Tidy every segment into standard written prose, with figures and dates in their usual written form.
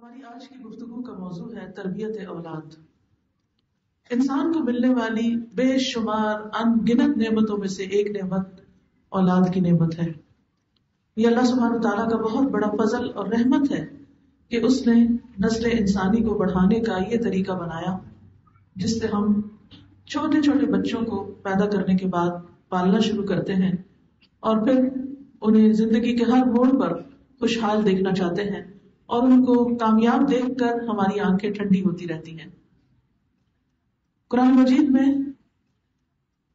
ہماری آج کی گفتگو کا موضوع ہے تربیت اولاد۔ انسان کو ملنے والی بے شمار ان گنت نعمتوں میں سے ایک نعمت اولاد کی نعمت ہے۔ یہ اللہ سبحانہ تعالیٰ کا بہت بڑا فضل اور رحمت ہے کہ اس نے نسل انسانی کو بڑھانے کا یہ طریقہ بنایا جس سے ہم چھوٹے چھوٹے بچوں کو پیدا کرنے کے بعد پالنا شروع کرتے ہیں اور پھر انہیں زندگی کے ہر موڑ پر خوشحال دیکھنا چاہتے ہیں اور ان کو کامیاب دیکھ کر ہماری آنکھیں ٹھنڈی ہوتی رہتی ہیں۔ قرآن مجید میں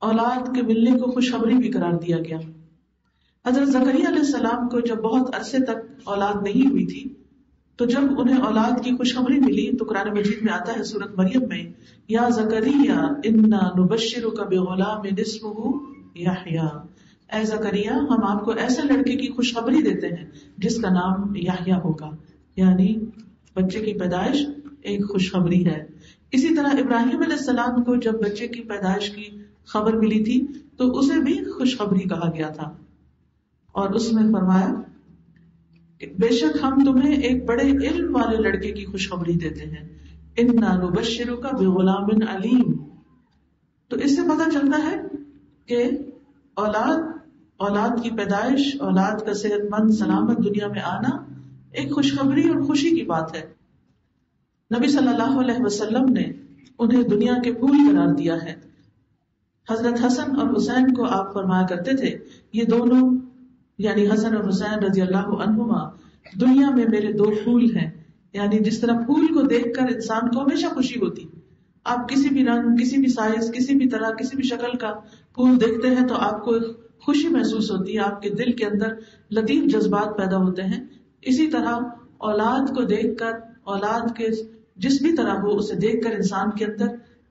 اولاد کے ملنے کو خوشخبری بھی قرار دیا گیا۔ حضرت زکریا علیہ السلام کو جب بہت عرصے تک اولاد نہیں ہوئی تھی تو جب انہیں اولاد کی خوشخبری ملی تو قرآن مجید میں آتا ہے سورۃ مریم میں، یا زکریا انا نبشرک بغلام اسمہ یحییٰ، اے زکریا ہم آپ کو ایسے لڑکے کی خوشخبری دیتے ہیں جس کا نام یحییٰ ہوگا، یعنی بچے کی پیدائش ایک خوشخبری ہے۔ اسی طرح ابراہیم علیہ السلام کو جب بچے کی پیدائش کی خبر ملی تھی تو اسے بھی خوشخبری کہا گیا تھا، اور اس میں فرمایا کہ بے شک ہم تمہیں ایک بڑے علم والے لڑکے کی خوشخبری دیتے ہیں، انا نبشرک بغلام علیم۔ تو اس سے پتہ چلتا ہے کہ اولاد کی پیدائش، اولاد کا صحت مند سلامت دنیا میں آنا ایک خوشخبری اور خوشی کی بات ہے۔ نبی صلی اللہ علیہ وسلم نے انہیں دنیا کے پھول قرار دیا ہے۔ حضرت حسن اور حسین کو آپ فرمایا کرتے تھے، یہ دونوں یعنی حسن اور حسین رضی اللہ عنہما دنیا میں میرے دو پھول ہیں، یعنی جس طرح پھول کو دیکھ کر انسان کو ہمیشہ خوشی ہوتی، آپ کسی بھی رنگ، کسی بھی سائز، کسی بھی طرح، کسی بھی شکل کا پھول دیکھتے ہیں تو آپ کو خوشی محسوس ہوتی ہے، آپ کے دل کے اندر لطیف جذبات پیدا ہوتے ہیں۔ اسی طرح اولاد کو دیکھ کر، اولاد کے جس بھی طرح ہو اسے دیکھ کر انسان کے اندر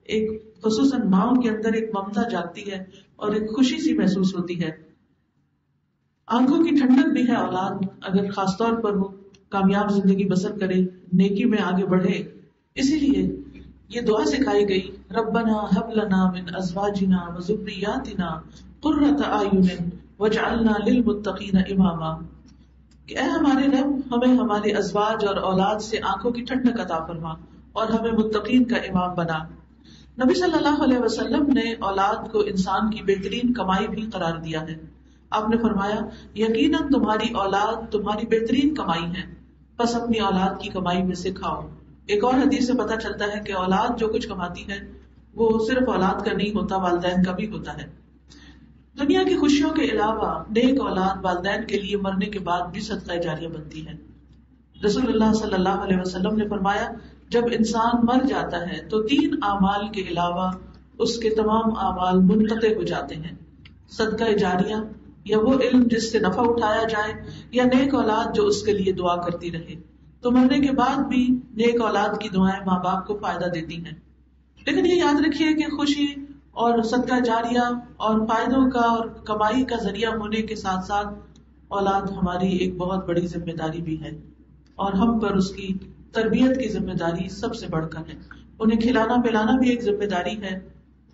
ایک خصوصاً ماں کے اندر ایک ممتا جاگتی ہے اور ایک خوشی سی محسوس ہوتی ہے۔ آنکھوں کی ٹھنڈک بھی ہے اولاد اگر خاص طور پر وہ کامیاب زندگی بسر کرے، نیکی میں آگے بڑھے۔ اسی لیے یہ دعا سکھائی گئی، ربنا ہب لنا من ازواجنا وذریاتنا قرۃ اعین واجعلنا للمتقین اماما، کہ اے ہمارے رب ہمیں ہمارے ازواج اور اولاد سے آنکھوں کی ٹھنڈک عطا فرما اور ہمیں متقین کا امام بنا۔ نبی صلی اللہ علیہ وسلم نے اولاد کو انسان کی بہترین کمائی بھی قرار دیا ہے۔ آپ نے فرمایا، یقیناً تمہاری اولاد تمہاری بہترین کمائی ہے، بس اپنی اولاد کی کمائی میں سے کھاؤ۔ ایک اور حدیث سے پتہ چلتا ہے کہ اولاد جو کچھ کماتی ہے وہ صرف اولاد کا نہیں ہوتا، والدین کا بھی ہوتا ہے۔ دنیا کی خوشیوں کے علاوہ نیک اولاد والدین کے لیے مرنے کے بعد بھی صدقہ جاریہ بنتی ہے۔ رسول اللہ صلی اللہ علیہ وسلم نے فرمایا، جب انسان مر جاتا ہے تو 3 اعمال کے علاوہ اس کے تمام اعمال منقطع ہو جاتے ہیں، صدقہ جاریہ یا وہ علم جس سے نفع اٹھایا جائے یا نیک اولاد جو اس کے لیے دعا کرتی رہے۔ تو مرنے کے بعد بھی نیک اولاد کی دعائیں ماں باپ کو فائدہ دیتی ہیں۔ لیکن یہ یاد رکھیے کہ خوشی اور صدقہ جاریہ اور فائدوں کا اور کمائی کا ذریعہ ہونے کے ساتھ ساتھ اولاد ہماری ایک بہت بڑی ذمہ داری بھی ہے، اور ہم پر اس کی تربیت کی ذمہ داری سب سے بڑھ کر ہے۔ انہیں کھلانا پلانا بھی ایک ذمہ داری ہے،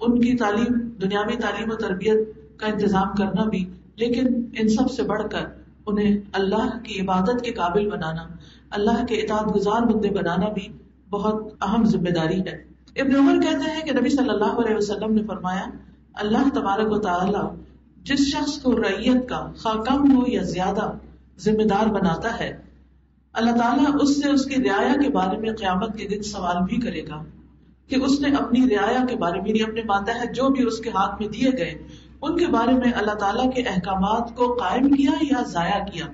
ان کی تعلیم، دنیاوی تعلیم و تربیت کا انتظام کرنا بھی، لیکن ان سب سے بڑھ کر انہیں اللہ کی عبادت کے قابل بنانا، اللہ کے اطاعت گزار بندے بنانا بھی بہت اہم ذمہ داری ہے۔ ابن عمر کہتے ہیں کہ نبی صلی اللہ علیہ وسلم نے فرمایا، اللہ تبارک و تعالی جس شخص کو رعیت کا خواہ کم ہو یا زیادہ ذمہ دار بناتا ہے، اللہ تعالیٰ اس سے اس کی رعایا کے بارے میں قیامت کے دن سوال بھی کرے گا کہ اس نے اپنی رعایا کے بارے میں، اپنے ماتحت جو بھی اس کے ہاتھ میں دیے گئے ان کے بارے میں اللہ تعالیٰ کے احکامات کو قائم کیا یا ضائع کیا۔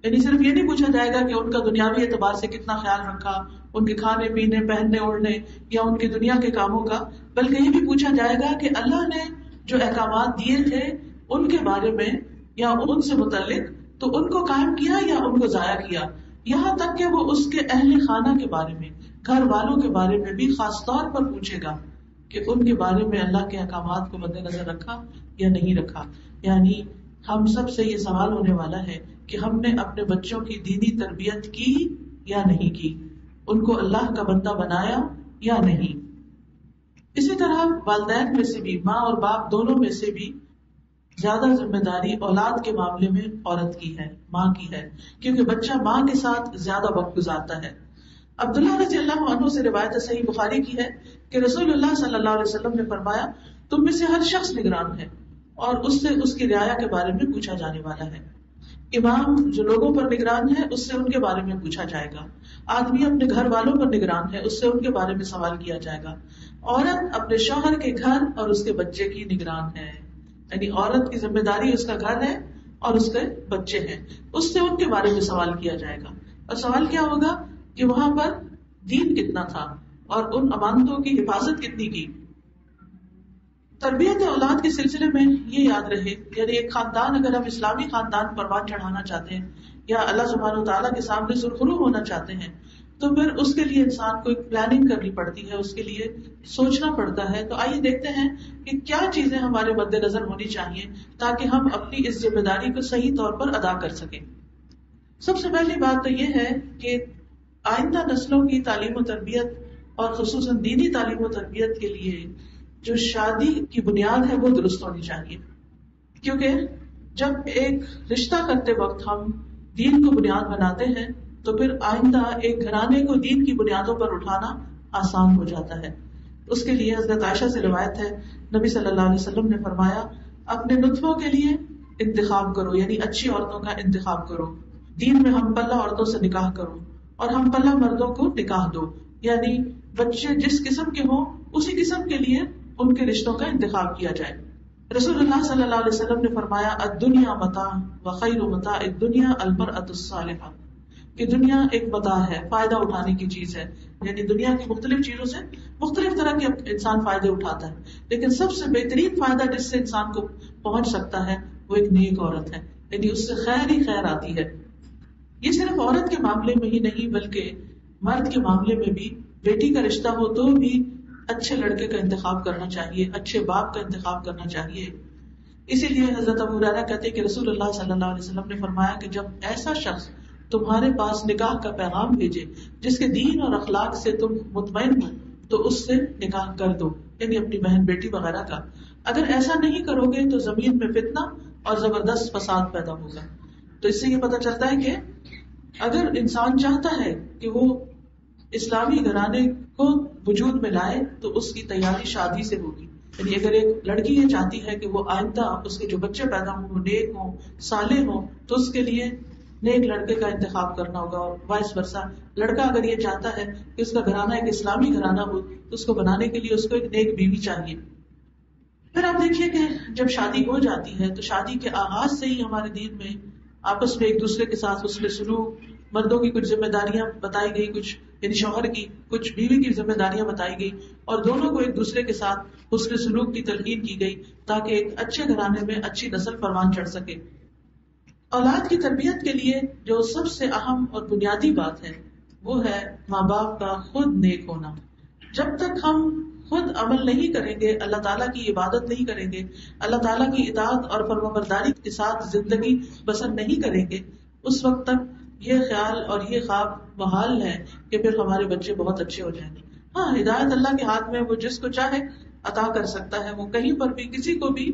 یعنی صرف یہ نہیں پوچھا جائے گا کہ ان کا دنیاوی اعتبار سے کتنا خیال رکھا، ان کے کھانے پینے، پہننے اوڑھنے یا ان کی دنیا کے کاموں کا، بلکہ یہ بھی پوچھا جائے گا کہ اللہ نے جو احکامات دیے تھے ان کے بارے میں یا ان سے متعلق تو ان کو قائم کیا یا ان کو ضائع کیا، یہاں تک کہ وہ اس کے اہل خانہ کے بارے میں، گھر والوں کے بارے میں بھی خاص طور پر پوچھے گا کہ ان کے بارے میں اللہ کے احکامات کو مد نظر رکھا یا نہیں رکھا۔ یعنی ہم سب سے یہ سوال ہونے والا ہے کہ ہم نے اپنے بچوں کی دینی تربیت کی یا نہیں کی، ان کو اللہ کا بندہ بنایا یا نہیں۔ اسی طرح والدین میں سے بھی، ماں اور باپ دونوں میں سے بھی زیادہ ذمہ داری اولاد کے معاملے میں عورت کی ہے، ماں کی ہے، کیونکہ بچہ ماں کے ساتھ زیادہ وقت گزارتا ہے۔ عبداللہ رضی اللہ عنہ سے روایت صحیح بخاری کی ہے کہ رسول اللہ صلی اللہ علیہ وسلم نے فرمایا تم میں سے ہر شخص نگران ہے اور اس سے اس کی رعایا کے بارے میں پوچھا جانے والا ہے. امام جو لوگوں پر نگران ہے اس سے ان کے بارے میں پوچھا جائے گا. آدمی اپنے گھر والوں پر نگران ہے اس سے ان کے بارے میں سوال کیا جائے گا. عورت اپنے شوہر کے گھر اور اس کے بچے کی نگران ہے, یعنی عورت کی ذمہ داری اس کا گھر ہے اور اس کے بچے ہیں, اس سے ان کے بارے میں سوال کیا جائے گا. اور سوال کیا ہوگا کہ وہاں پر دین کتنا تھا اور ان امانتوں کی حفاظت کتنی کی. تربیت اولاد کے سلسلے میں یہ یاد رہے, یعنی ایک خاندان اگر ہم اسلامی خاندان پروان چڑھانا چاہتے ہیں یا اللہ سبحانہ وتعالیٰ کے سامنے سرخرو ہونا چاہتے ہیں تو پھر اس کے لیے انسان کو ایک پلاننگ کرنی پڑتی ہے, اس کے لیے سوچنا پڑتا ہے. تو آئیے دیکھتے ہیں کہ کیا چیزیں ہمارے مد نظر ہونی چاہیے تاکہ ہم اپنی اس ذمہ داری کو صحیح طور پر ادا کر سکیں. سب سے پہلی بات تو یہ ہے کہ آئندہ نسلوں کی تعلیم و تربیت اور خصوصاً دینی تعلیم و تربیت کے لیے جو شادی کی بنیاد ہے وہ درست ہونی چاہیے, کیونکہ جب ایک رشتہ کرتے وقت ہم دین کو بنیاد بناتے ہیں تو پھر آئندہ ایک گھرانے کو دین کی بنیادوں پر اٹھانا آسان ہو جاتا ہے. اس کے لیے حضرت عائشہ سے روایت ہے نبی صلی اللہ علیہ وسلم نے فرمایا اپنے نطفوں کے لیے انتخاب کرو, یعنی اچھی عورتوں کا انتخاب کرو. دین میں ہم پلہ عورتوں سے نکاح کرو اور ہم پلہ مردوں کو نکاح دو, یعنی بچے جس قسم کے ہوں اسی قسم کے لیے ان کے رشتوں کا انتخاب کیا جائے. رسول اللہ صلی اللہ علیہ وسلم نے فرمایا الدنیا متاع وخیر متاع الدنیا المرأة الصالحہ, کہ دنیا ایک متاع ہے, فائدہ اٹھانے کی چیز ہے, یعنی دنیا کی مختلف چیزوں سے مختلف طرح کے انسان فائدے اٹھاتا ہے, لیکن سب سے بہترین فائدہ جس سے انسان کو پہنچ سکتا ہے وہ ایک نیک عورت ہے, یعنی اس سے خیر ہی خیر آتی ہے. یہ صرف عورت کے معاملے میں ہی نہیں بلکہ مرد کے معاملے میں بھی, بیٹی کا رشتہ ہو تو بھی اچھے لڑکے کا انتخاب کرنا چاہیے, اچھے باپ کا انتخاب کرنا چاہیے. اسی لیے حضرت ابو ہریرہ کہتے ہیں کہ رسول اللہ صلی اللہ علیہ وسلم نے فرمایا کہ جب ایسا شخص تمہارے پاس نکاح کا پیغام بھیجے جس کے دین اور اخلاق سے تم مطمئن ہو تو اس سے نکاح کر دو, یعنی اپنی بہن بیٹی وغیرہ کا. اگر ایسا نہیں کرو گے تو زمین میں فتنہ اور زبردست فساد پیدا ہوگا. تو اس سے یہ پتہ چلتا ہے کہ اگر انسان چاہتا ہے کہ وہ اسلامی گھرانے کو وجود میں لائے تو اس کی تیاری شادی سے ہوگی. یعنی اگر ایک لڑکی یہ چاہتی ہے کہ وہ آئندہ اس کے جو بچے پیدا ہوں نیک ہوں صالح ہوں تو اس کے لیے نیک لڑکے کا انتخاب کرنا ہوگا, اور وائس ورسا لڑکا اگر یہ چاہتا ہے کہ اس کا گھرانہ ایک اسلامی گھرانہ ہو تو اس کو بنانے کے لیے اس کو ایک نیک بیوی چاہیے. پھر آپ دیکھیے کہ جب شادی ہو جاتی ہے تو شادی کے آغاز سے ہی ہمارے دین میں آپس میں ایک دوسرے کے ساتھ حسن سلوک, مردوں کی کچھ ذمہ داریاں بتائی گئی, کچھ یعنی شوہر کی کچھ بیوی کی ذمہ داریاں بتائی گئی, اور دونوں کو ایک دوسرے کے ساتھ حسن سلوک کی تلقین کی گئی تاکہ ایک اچھے گھرانے میں اچھی نسل پروان چڑھ سکے. اولاد کی تربیت کے لیے جو سب سے اہم اور بنیادی بات ہے وہ ہے ماں باپ کا خود نیک ہونا. جب تک ہم خود عمل نہیں کریں گے, اللہ تعالیٰ کی عبادت نہیں کریں گے, اللہ تعالیٰ کی اطاعت اور فرمانبرداری کے ساتھ زندگی بسر نہیں کریں گے, اس وقت تک یہ خیال اور یہ خواب محال ہے کہ پھر ہمارے بچے بہت اچھے ہو جائیں گے. ہاں, ہدایت اللہ کے ہاتھ میں, وہ جس کو چاہے عطا کر سکتا ہے, وہ کہیں پر بھی کسی کو بھی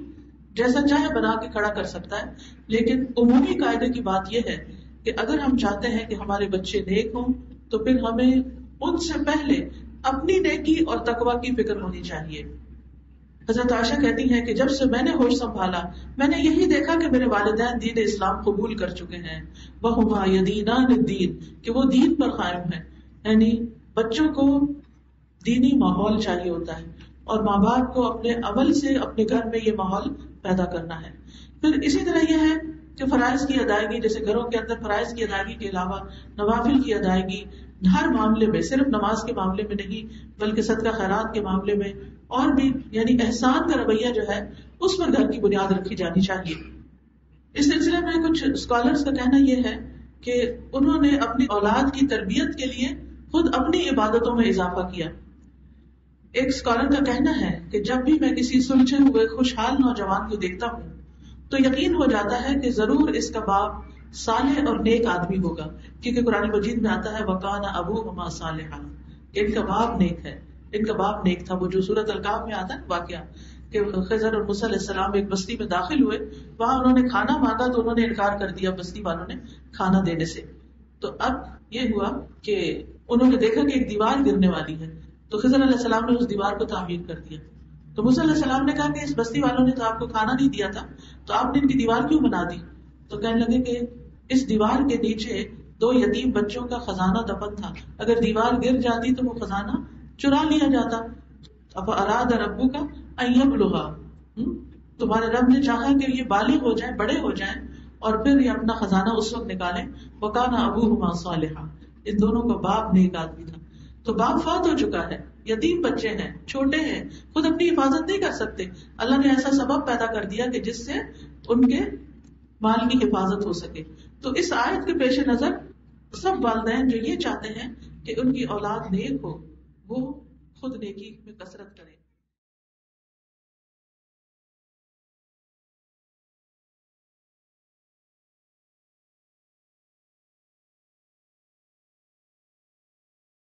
جیسا چاہے بنا کے کھڑا کر سکتا ہے. لیکن عمومی قاعدے کی بات یہ ہے کہ اگر ہم چاہتے ہیں کہ ہمارے بچے نیک ہوں تو پھر ہمیں ان سے پہلے اپنی نیکی اور تقوی کی فکر ہونی چاہیے. حضرت عائشہ کہتی ہیں کہ جب سے میں نے ہوش سنبھالا میں نے یہی دیکھا کہ میرے والدین دین اسلام قبول کر چکے ہیں, وَهُمَا يَدِينَانِ الدِّينَ, کہ وہ دین پر قائم ہیں. یعنی بچوں کو دینی ماحول چاہیے ہوتا ہے اور ماں باپ کو اپنے عمل سے اپنے گھر میں یہ ماحول پیدا کرنا ہے. پھر اسی طرح یہ ہے کہ فرائض کی ادائیگی, جیسے گھروں کے اندر فرائض کی ادائیگی کے علاوہ نوافل کی ادائیگی ہر معاملے میں, صرف نماز کے معاملے میں نہیں بلکہ صدقہ خیرات کے معاملے میں اور بھی, یعنی احسان کا رویہ جو ہے اس پر گھر کی بنیاد رکھی جانی چاہیے. اس سلسلے میں کچھ اسکالرز کا کہنا یہ ہے کہ انہوں نے اپنی اولاد کی تربیت کے لیے خود اپنی عبادتوں میں اضافہ کیا. ایک اسکالر کا کہنا ہے کہ جب بھی میں کسی سلجھے ہوئے خوشحال نوجوان کو دیکھتا ہوں تو یقین ہو جاتا ہے کہ ضرور اس کا باپ صالح اور نیک آدمی ہوگا, کیونکہ قرآن مجید میں آتا ہے وَقَانَ أَبُوهُمَا صَالِحًا, ان کا باپ نیک ہے, ان کا باپ نیک تھا. وہ جو سورۃ الکہف میں آتا ہے واقعہ کہ خضر اور موسیٰ علیہ السلام ایک بستی میں داخل ہوئے, وہاں انہوں نے کھانا مانگا تو انہوں نے انکار کر دیا بستی والوں نے کھانا دینے سے. تو اب یہ ہوا کہ انہوں نے دیکھا کہ ایک دیوار گرنے والی ہے، تو خضر علیہ السلام نے اس دیوار کو تعمیر کر دیا. تو موسیٰ علیہ السلام نے کہا کہ اس بستی والوں نے تو آپ کو کھانا نہیں دیا تھا، تو آپ نے ان کی دیوار کیوں بنا دی؟ تو کہنے لگے کہ اس دیوار کے نیچے 2 یتیم بچوں کا خزانہ دفن تھا، اگر دیوار گر جاتی تو وہ خزانہ چرا لیا جاتا. اب اراد ربک ان یبلغا، تمہارے رب نے چاہا کہ یہ بالغ ہو جائیں، بڑے ہو جائیں، اور پھر یہ اپنا خزانہ اس وقت نکالیں. وکان ابوہما صالحا، ان دونوں کا باپ نیک آدمی تھا. تو باپ فوت ہو چکا ہے، یتیم بچے ہیں، چھوٹے ہیں، خود اپنی حفاظت نہیں کر سکتے. اللہ نے ایسا سبب پیدا کر دیا کہ جس سے ان کے مال کی حفاظت ہو سکے. تو اس آیت کے پیش نظر سب والدین جو یہ چاہتے ہیں کہ ان کی اولاد نیک ہو، وہ خود نیکی میں کثرت کریں.